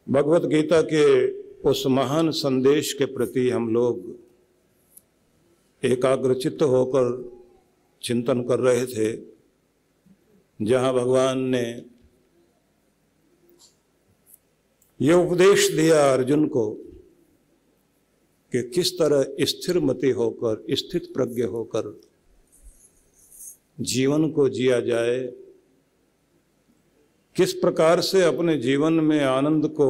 भगवत गीता के उस महान संदेश के प्रति हम लोग एकाग्रचित्त होकर चिंतन कर रहे थे, जहां भगवान ने ये उपदेश दिया अर्जुन को कि किस तरह स्थिर मति होकर, स्थित प्रज्ञ होकर जीवन को जिया जाए, किस प्रकार से अपने जीवन में आनंद को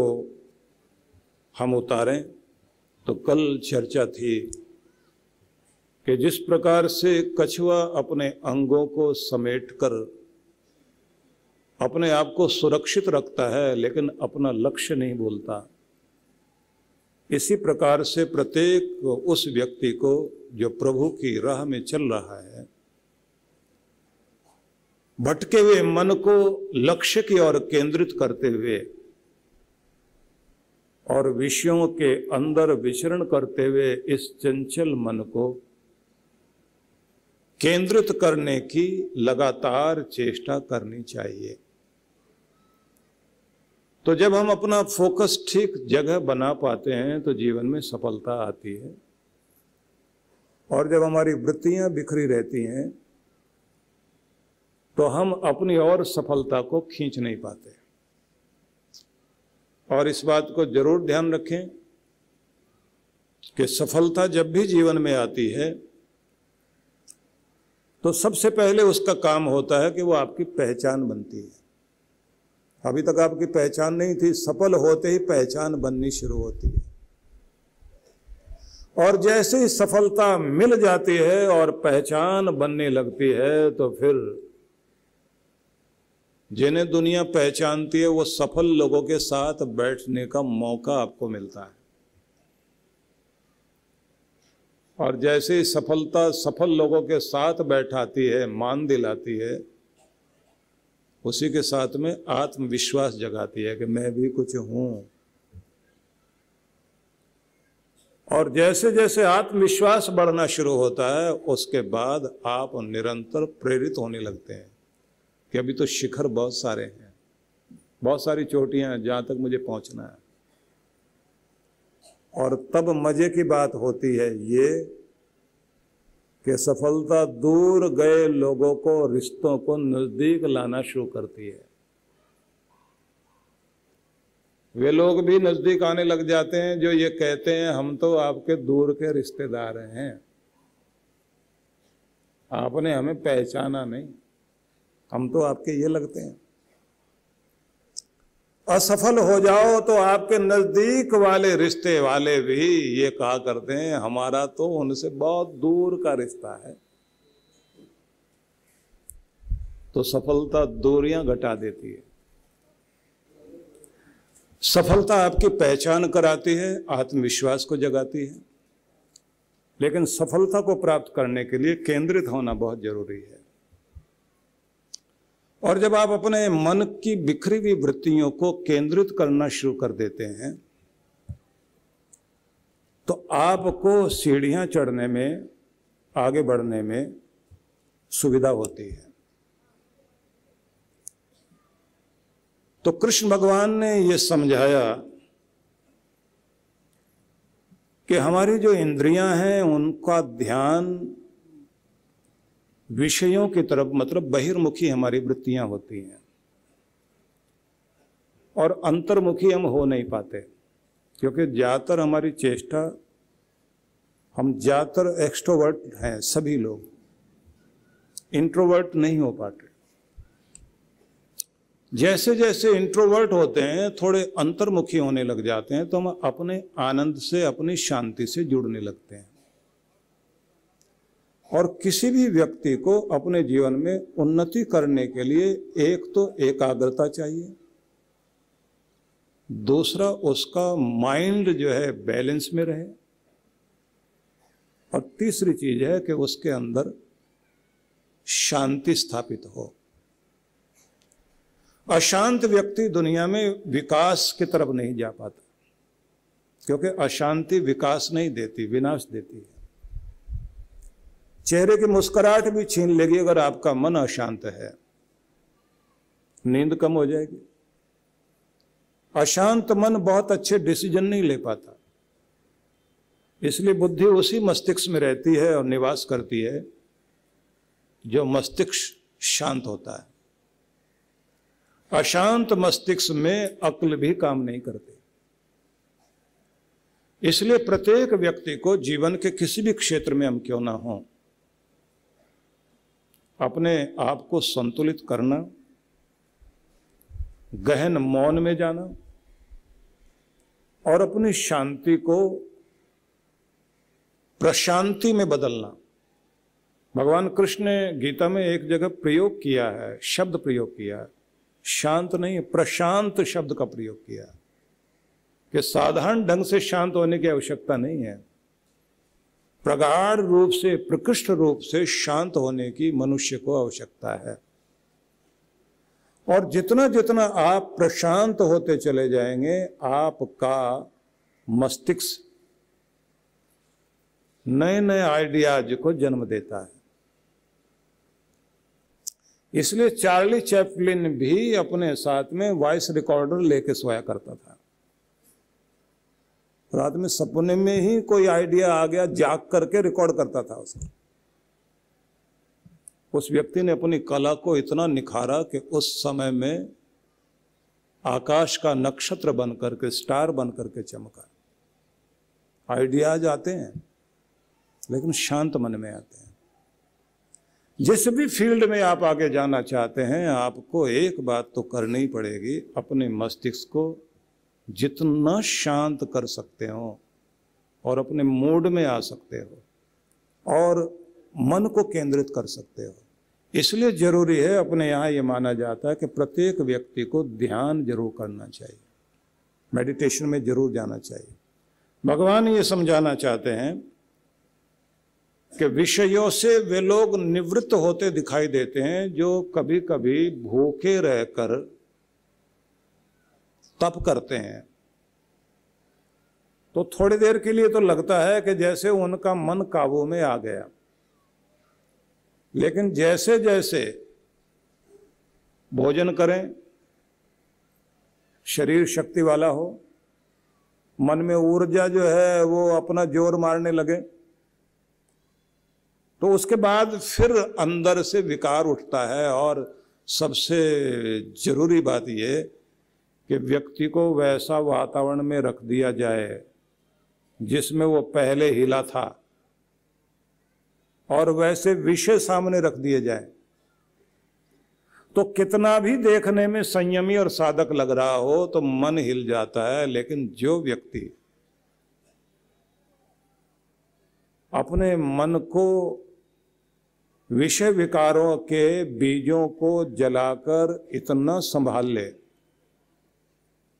हम उतारें। तो कल चर्चा थी कि जिस प्रकार से कछुआ अपने अंगों को समेटकर अपने आप को सुरक्षित रखता है लेकिन अपना लक्ष्य नहीं भूलता, इसी प्रकार से प्रत्येक उस व्यक्ति को जो प्रभु की राह में चल रहा है, भटके हुए मन को लक्ष्य की ओर केंद्रित करते हुए और विषयों के अंदर विचरण करते हुए इस चंचल मन को केंद्रित करने की लगातार चेष्टा करनी चाहिए। तो जब हम अपना फोकस ठीक जगह बना पाते हैं तो जीवन में सफलता आती है, और जब हमारी वृत्तियां बिखरी रहती हैं तो हम अपनी और सफलता को खींच नहीं पाते। और इस बात को जरूर ध्यान रखें कि सफलता जब भी जीवन में आती है तो सबसे पहले उसका काम होता है कि वो आपकी पहचान बनती है। अभी तक आपकी पहचान नहीं थी, सफल होते ही पहचान बननी शुरू होती है। और जैसे ही सफलता मिल जाती है और पहचान बनने लगती है तो फिर जिन्हें दुनिया पहचानती है वो सफल लोगों के साथ बैठने का मौका आपको मिलता है। और जैसे ही सफलता सफल लोगों के साथ बैठाती है, मान दिलाती है, उसी के साथ में आत्मविश्वास जगाती है कि मैं भी कुछ हूं। और जैसे जैसे आत्मविश्वास बढ़ना शुरू होता है उसके बाद आप निरंतर प्रेरित होने लगते हैं कि अभी तो शिखर बहुत सारे हैं, बहुत सारी चोटियां हैं जहां तक मुझे पहुंचना है। और तब मजे की बात होती है ये कि सफलता दूर गए लोगों को, रिश्तों को नजदीक लाना शुरू करती है। वे लोग भी नजदीक आने लग जाते हैं जो ये कहते हैं हम तो आपके दूर के रिश्तेदार हैं, आपने हमें पहचाना नहीं, हम तो आपके ये लगते हैं। असफल हो जाओ तो आपके नजदीक वाले रिश्ते वाले भी ये कहा करते हैं हमारा तो उनसे बहुत दूर का रिश्ता है। तो सफलता दूरियां घटा देती है। सफलता आपकी पहचान कराती है, आत्मविश्वास को जगाती है, लेकिन सफलता को प्राप्त करने के लिए केंद्रित होना बहुत जरूरी है। और जब आप अपने मन की बिखरी हुई वृत्तियों को केंद्रित करना शुरू कर देते हैं तो आपको सीढ़ियां चढ़ने में, आगे बढ़ने में सुविधा होती है। तो कृष्ण भगवान ने यह समझाया कि हमारी जो इंद्रियां हैं उनका ध्यान विषयों की तरफ, मतलब बहिर्मुखी हमारी वृत्तियां होती हैं और अंतर्मुखी हम हो नहीं पाते, क्योंकि ज्यादातर हमारी चेष्टा, हम ज्यादातर एक्सट्रोवर्ट हैं, सभी लोग इंट्रोवर्ट नहीं हो पाते। जैसे जैसे इंट्रोवर्ट होते हैं, थोड़े अंतर्मुखी होने लग जाते हैं, तो हम अपने आनंद से, अपनी शांति से जुड़ने लगते हैं। और किसी भी व्यक्ति को अपने जीवन में उन्नति करने के लिए एक तो एकाग्रता चाहिए, दूसरा उसका माइंड जो है बैलेंस में रहे, और तीसरी चीज है कि उसके अंदर शांति स्थापित हो। अशांत व्यक्ति दुनिया में विकास की तरफ नहीं जा पाता, क्योंकि अशांति विकास नहीं देती, विनाश देती है। चेहरे की मुस्कुराहट भी छीन लेगी अगर आपका मन अशांत है। नींद कम हो जाएगी, अशांत मन बहुत अच्छे डिसीजन नहीं ले पाता, इसलिए बुद्धि उसी मस्तिष्क में रहती है और निवास करती है जो मस्तिष्क शांत होता है। अशांत मस्तिष्क में अक्ल भी काम नहीं करती। इसलिए प्रत्येक व्यक्ति को जीवन के किसी भी क्षेत्र में हम क्यों ना हो, अपने आप को संतुलित करना, गहन मौन में जाना और अपनी शांति को प्रशांति में बदलना। भगवान कृष्ण ने गीता में एक जगह प्रयोग किया है, शब्द प्रयोग किया है, शांत नहीं प्रशांत शब्द का प्रयोग किया है, कि साधारण ढंग से शांत होने की आवश्यकता नहीं है, प्रगाढ़ रूप से, प्रकृष्ट रूप से शांत होने की मनुष्य को आवश्यकता है। और जितना जितना आप प्रशांत होते चले जाएंगे, आपका मस्तिष्क नए नए आइडियाज को जन्म देता है। इसलिए चार्ली चैपलिन भी अपने साथ में वॉइस रिकॉर्डर लेके सोया करता था। रात में सपने में ही कोई आइडिया आ गया, जाग करके रिकॉर्ड करता था उसको। उस व्यक्ति ने अपनी कला को इतना निखारा कि उस समय में आकाश का नक्षत्र बन करके, स्टार बन करके चमका। आइडियाज आते हैं लेकिन शांत मन में आते हैं। जिस भी फील्ड में आप आगे जाना चाहते हैं, आपको एक बात तो करनी ही पड़ेगी, अपने मस्तिष्क को जितना शांत कर सकते हो और अपने मूड में आ सकते हो और मन को केंद्रित कर सकते हो। इसलिए जरूरी है, अपने यहाँ ये माना जाता है कि प्रत्येक व्यक्ति को ध्यान जरूर करना चाहिए, मेडिटेशन में जरूर जाना चाहिए। भगवान ये समझाना चाहते हैं कि विषयों से वे लोग निवृत्त होते दिखाई देते हैं जो कभी कभी भूखे रहकर तप करते हैं। तो थोड़ी देर के लिए तो लगता है कि जैसे उनका मन काबू में आ गया, लेकिन जैसे जैसे भोजन करें, शरीर शक्ति वाला हो, मन में ऊर्जा जो है वो अपना जोर मारने लगे, तो उसके बाद फिर अंदर से विकार उठता है। और सबसे जरूरी बात यह कि व्यक्ति को वैसा वातावरण में रख दिया जाए जिसमें वो पहले हिला था, और वैसे विषय सामने रख दिए जाए, तो कितना भी देखने में संयमी और साधक लग रहा हो तो मन हिल जाता है। लेकिन जो व्यक्ति अपने मन को विषय विकारों के बीजों को जलाकर इतना संभाल ले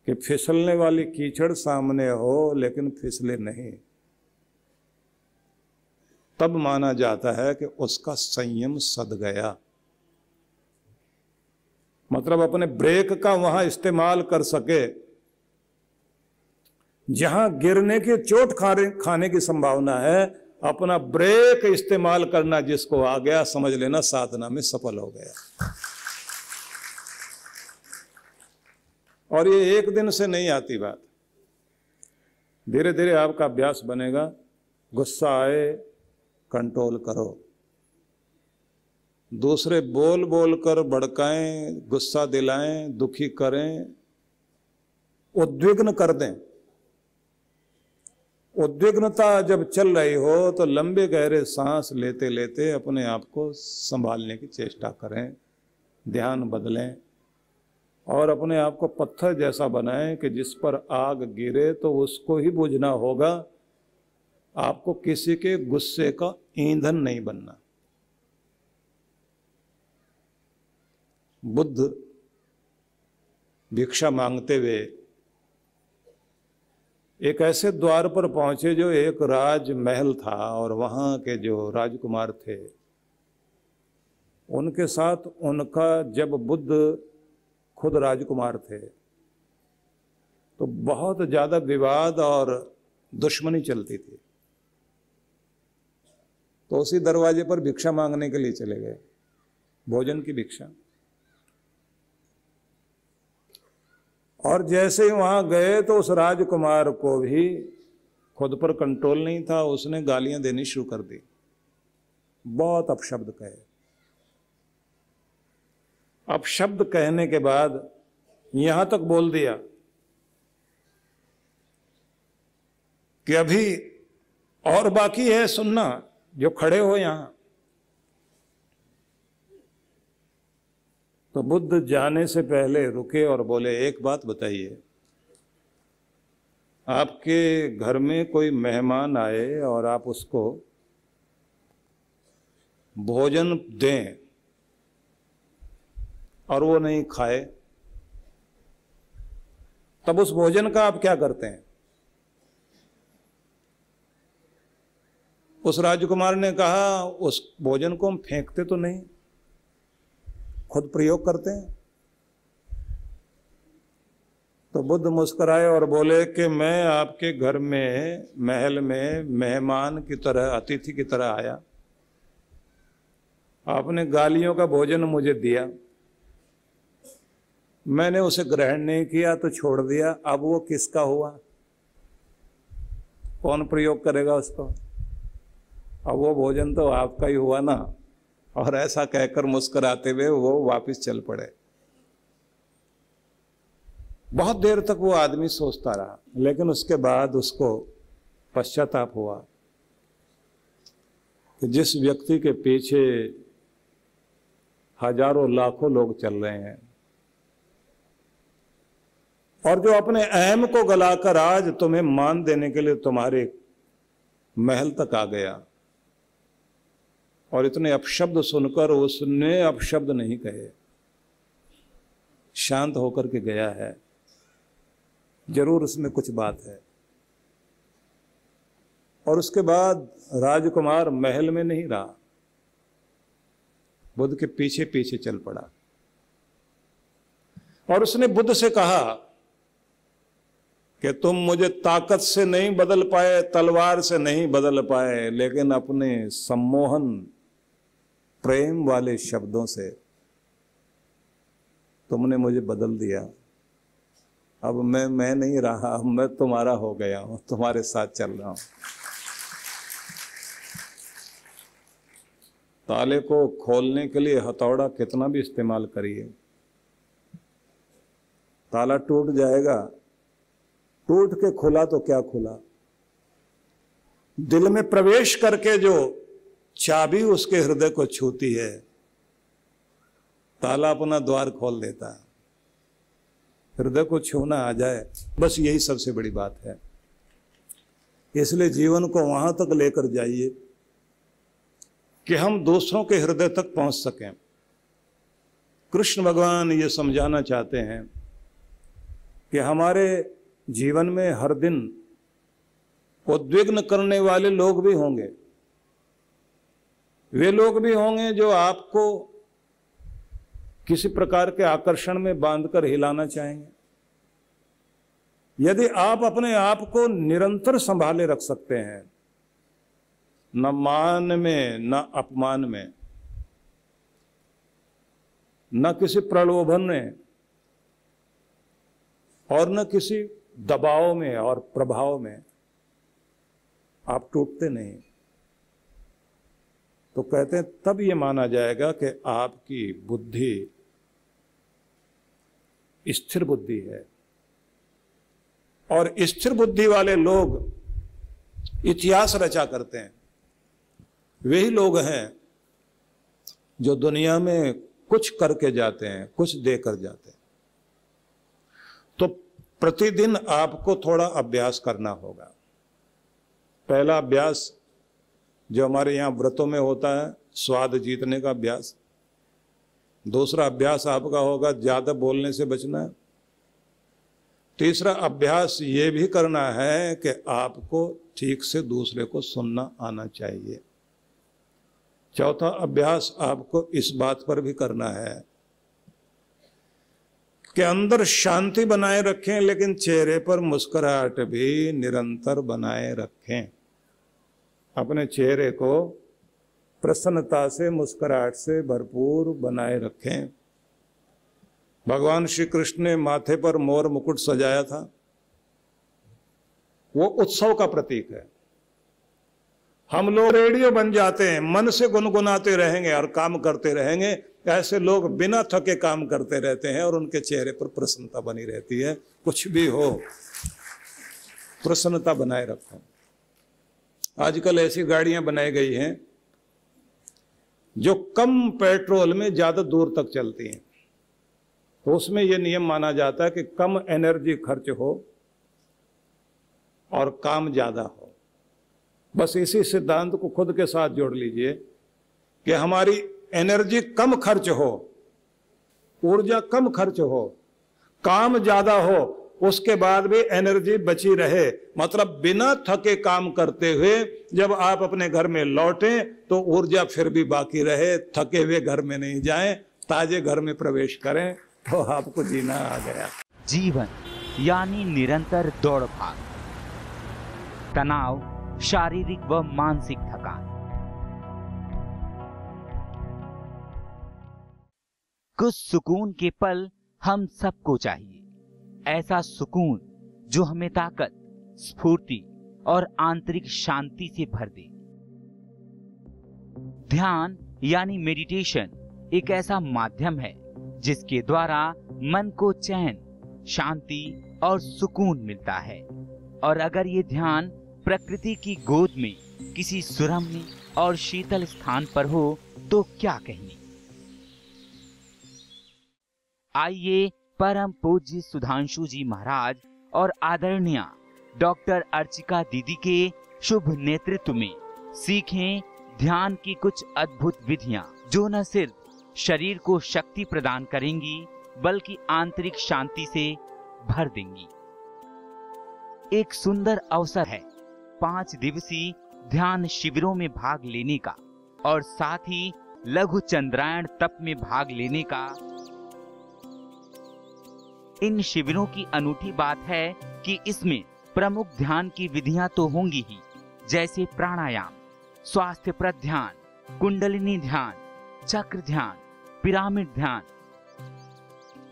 कि फिसलने वाली कीचड़ सामने हो लेकिन फिसले नहीं, तब माना जाता है कि उसका संयम सध गया। मतलब अपने ब्रेक का वहां इस्तेमाल कर सके जहां गिरने की चोट खाने की संभावना है, अपना ब्रेक इस्तेमाल करना जिसको आ गया, समझ लेना साधना में सफल हो गया। और ये एक दिन से नहीं आती बात, धीरे धीरे आपका अभ्यास बनेगा। गुस्सा आए कंट्रोल करो, दूसरे बोल बोल कर भड़काएं, गुस्सा दिलाएं, दुखी करें, उद्विग्न कर दें। उद्विग्नता जब चल रही हो तो लंबे गहरे सांस लेते लेते अपने आप को संभालने की चेष्टा करें, ध्यान बदलें और अपने आप को पत्थर जैसा बनाएं कि जिस पर आग गिरे तो उसको ही बुझना होगा, आपको किसी के गुस्से का ईंधन नहीं बनना। बुद्ध भिक्षा मांगते हुए एक ऐसे द्वार पर पहुंचे जो एक राजमहल था, और वहां के जो राजकुमार थे उनके साथ उनका, जब बुद्ध खुद राजकुमार थे तो बहुत ज्यादा विवाद और दुश्मनी चलती थी। तो उसी दरवाजे पर भिक्षा मांगने के लिए चले गए, भोजन की भिक्षा। और जैसे ही वहां गए तो उस राजकुमार को भी खुद पर कंट्रोल नहीं था, उसने गालियां देनी शुरू कर दी, बहुत अपशब्द कहे। अपशब्द कहने के बाद यहां तक बोल दिया कि अभी और बाकी है सुनना, जो खड़े हो यहां। तो बुद्ध जाने से पहले रुके और बोले, एक बात बताइए, आपके घर में कोई मेहमान आए और आप उसको भोजन दें और वो नहीं खाए, तब उस भोजन का आप क्या करते हैं? उस राजकुमार ने कहा, उस भोजन को हम फेंकते तो नहीं, खुद प्रयोग करते हैं। तो बुद्ध मुस्कुराए और बोले कि मैं आपके घर में महल में मेहमान की तरह, अतिथि की तरह आया, आपने गालियों का भोजन मुझे दिया, मैंने उसे ग्रहण नहीं किया तो छोड़ दिया, अब वो किसका हुआ? कौन प्रयोग करेगा उसको? अब वो भोजन तो आपका ही हुआ ना। और ऐसा कहकर मुस्कुराते हुए वो वापस चल पड़े। बहुत देर तक वो आदमी सोचता रहा, लेकिन उसके बाद उसको पश्चाताप हुआ कि जिस व्यक्ति के पीछे हजारों लाखों लोग चल रहे हैं और जो अपने अहम को गलाकर आज तुम्हें मान देने के लिए तुम्हारे महल तक आ गया, और इतने अपशब्द सुनकर उसने अपशब्द नहीं कहे, शांत होकर के गया है, जरूर उसमें कुछ बात है। और उसके बाद राजकुमार महल में नहीं रहा, बुद्ध के पीछे पीछे चल पड़ा और उसने बुद्ध से कहा कि तुम मुझे ताकत से नहीं बदल पाए, तलवार से नहीं बदल पाए, लेकिन अपने सम्मोहन प्रेम वाले शब्दों से तुमने मुझे बदल दिया। अब मैं नहीं रहा, अब मैं तुम्हारा हो गया हूं, तुम्हारे साथ चल रहा हूं। ताले को खोलने के लिए हथौड़ा कितना भी इस्तेमाल करिए, ताला टूट जाएगा। टूट के खुला तो क्या खुला, दिल में प्रवेश करके जो चाबी उसके हृदय को छूती है, ताला अपना द्वार खोल देता है। हृदय को छूना आ जाए, बस यही सबसे बड़ी बात है। इसलिए जीवन को वहां तक लेकर जाइए कि हम दूसरों के हृदय तक पहुंच सकें। कृष्ण भगवान ये समझाना चाहते हैं कि हमारे जीवन में हर दिन उद्विग्न करने वाले लोग भी होंगे। वे लोग भी होंगे जो आपको किसी प्रकार के आकर्षण में बांधकर हिलाना चाहेंगे। यदि आप अपने आप को निरंतर संभाले रख सकते हैं, न मान में न अपमान में, न किसी प्रलोभन में और न किसी दबाव में और प्रभाव में, आप टूटते नहीं, तो कहते हैं तब ये माना जाएगा कि आपकी बुद्धि स्थिर बुद्धि है। और स्थिर बुद्धि वाले लोग इतिहास रचा करते हैं। वही लोग हैं जो दुनिया में कुछ करके जाते हैं, कुछ देकर जाते हैं। तो प्रतिदिन आपको थोड़ा अभ्यास करना होगा। पहला अभ्यास जो हमारे यहाँ व्रतों में होता है, स्वाद जीतने का अभ्यास। दूसरा अभ्यास आपका होगा ज्यादा बोलने से बचना है। तीसरा अभ्यास ये भी करना है कि आपको ठीक से दूसरे को सुनना आना चाहिए। चौथा अभ्यास आपको इस बात पर भी करना है कि अंदर शांति बनाए रखें, लेकिन चेहरे पर मुस्कुराहट भी निरंतर बनाए रखें। अपने चेहरे को प्रसन्नता से, मुस्कुराहट से भरपूर बनाए रखें। भगवान श्री कृष्ण ने माथे पर मोर मुकुट सजाया था, वो उत्सव का प्रतीक है। हम लोग रेडियो बन जाते हैं, मन से गुनगुनाते रहेंगे और काम करते रहेंगे। ऐसे लोग बिना थके काम करते रहते हैं और उनके चेहरे पर प्रसन्नता बनी रहती है। कुछ भी हो, प्रसन्नता बनाए रखो। आजकल ऐसी गाड़ियां बनाई गई हैं जो कम पेट्रोल में ज्यादा दूर तक चलती हैं। तो उसमें यह नियम माना जाता है कि कम एनर्जी खर्च हो और काम ज्यादा हो। बस इसी सिद्धांत को खुद के साथ जोड़ लीजिए कि हमारी एनर्जी कम खर्च हो, ऊर्जा कम खर्च हो, काम ज्यादा हो, उसके बाद भी एनर्जी बची रहे। मतलब बिना थके काम करते हुए जब आप अपने घर में लौटें तो ऊर्जा फिर भी बाकी रहे। थके हुए घर में नहीं जाएं, ताजे घर में प्रवेश करें तो आपको जीना आ गया। जीवन यानी निरंतर दौड़ भाग, तनाव, शारीरिक व मानसिक थकान। कुछ सुकून के पल हम सबको चाहिए। ऐसा सुकून जो हमें ताकत, स्फूर्ति और आंतरिक शांति से भर दे। ध्यान यानी मेडिटेशन एक ऐसा माध्यम है जिसके द्वारा मन को चैन, शांति और सुकून मिलता है। और अगर ये ध्यान प्रकृति की गोद में किसी सुरम्य और शीतल स्थान पर हो तो क्या कहने। आइए परम पूज्य सुधांशु जी महाराज और आदरणीय डॉक्टर अर्चिका दीदी के शुभ नेतृत्व में सीखें ध्यान की कुछ अद्भुत विधियां जो न सिर्फ शरीर को शक्ति प्रदान करेंगी बल्कि आंतरिक शांति से भर देंगी। एक सुंदर अवसर है 5 दिवसीय ध्यान शिविरों में भाग लेने का और साथ ही लघु चंद्रायण तप में भाग लेने का। इन शिविरों की अनूठी बात है कि इसमें प्रमुख ध्यान की विधियां तो होंगी ही, जैसे प्राणायाम, स्वास्थ्यप्रद ध्यान, कुंडलिनी ध्यान, चक्र ध्यान, पिरामिड ध्यान,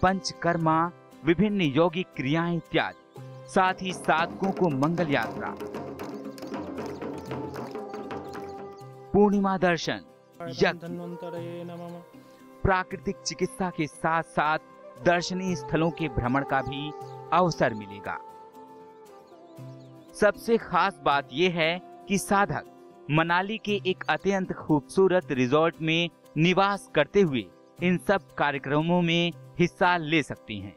पंचकर्मा, विभिन्न यौगिक क्रियाएं इत्यादि। साथ ही साधकों को मंगल यात्रा, पूर्णिमा दर्शन, प्राकृतिक चिकित्सा के साथ साथ दर्शनीय स्थलों के भ्रमण का भी अवसर मिलेगा। सबसे खास बात यह है कि साधक मनाली के एक अत्यंत खूबसूरत रिजॉर्ट में निवास करते हुए इन सब कार्यक्रमों में हिस्सा ले सकते हैं।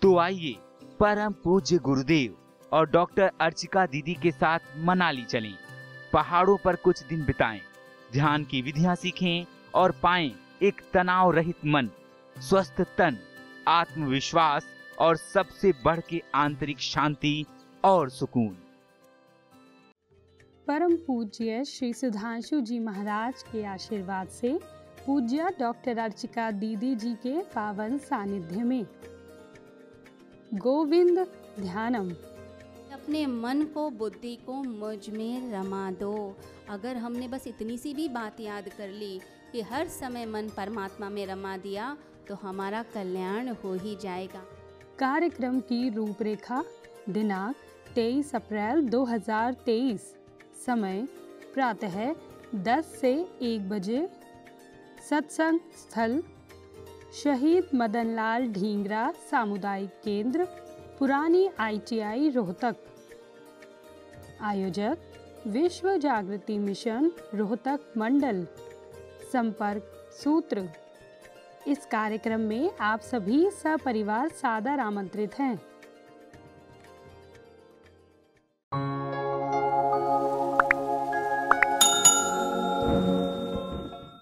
तो आइए परम पूज्य गुरुदेव और डॉक्टर अर्चिका दीदी के साथ मनाली चलें, पहाड़ों पर कुछ दिन बिताएं, ध्यान की विधियां सीखें और पाएं एक तनाव रहित मन, स्वस्थ तन, आत्मविश्वास और सबसे बढ़ के आंतरिक शांति और सुकून। परम पूज्य श्री सुधांशु जी महाराज के आशीर्वाद से पूज्य डॉक्टर अर्चिका दीदी जी के पावन सानिध्य में गोविंद ध्यानम। अपने मन को, बुद्धि को मुझ में रमा दो। अगर हमने बस इतनी सी भी बात याद कर ली कि हर समय मन परमात्मा में रमा दिया तो हमारा कल्याण हो ही जाएगा। कार्यक्रम की रूपरेखा, दिनांक 23 अप्रैल 2023, समय प्रातः 10 से 1 बजे, सत्संग स्थल शहीद मदनलाल ढींगरा सामुदायिक केंद्र, पुरानी ITI रोहतक। आयोजक विश्व जागृति मिशन रोहतक मंडल। संपर्क सूत्र। इस कार्यक्रम में आप सभी सपरिवार सादर आमंत्रित हैं।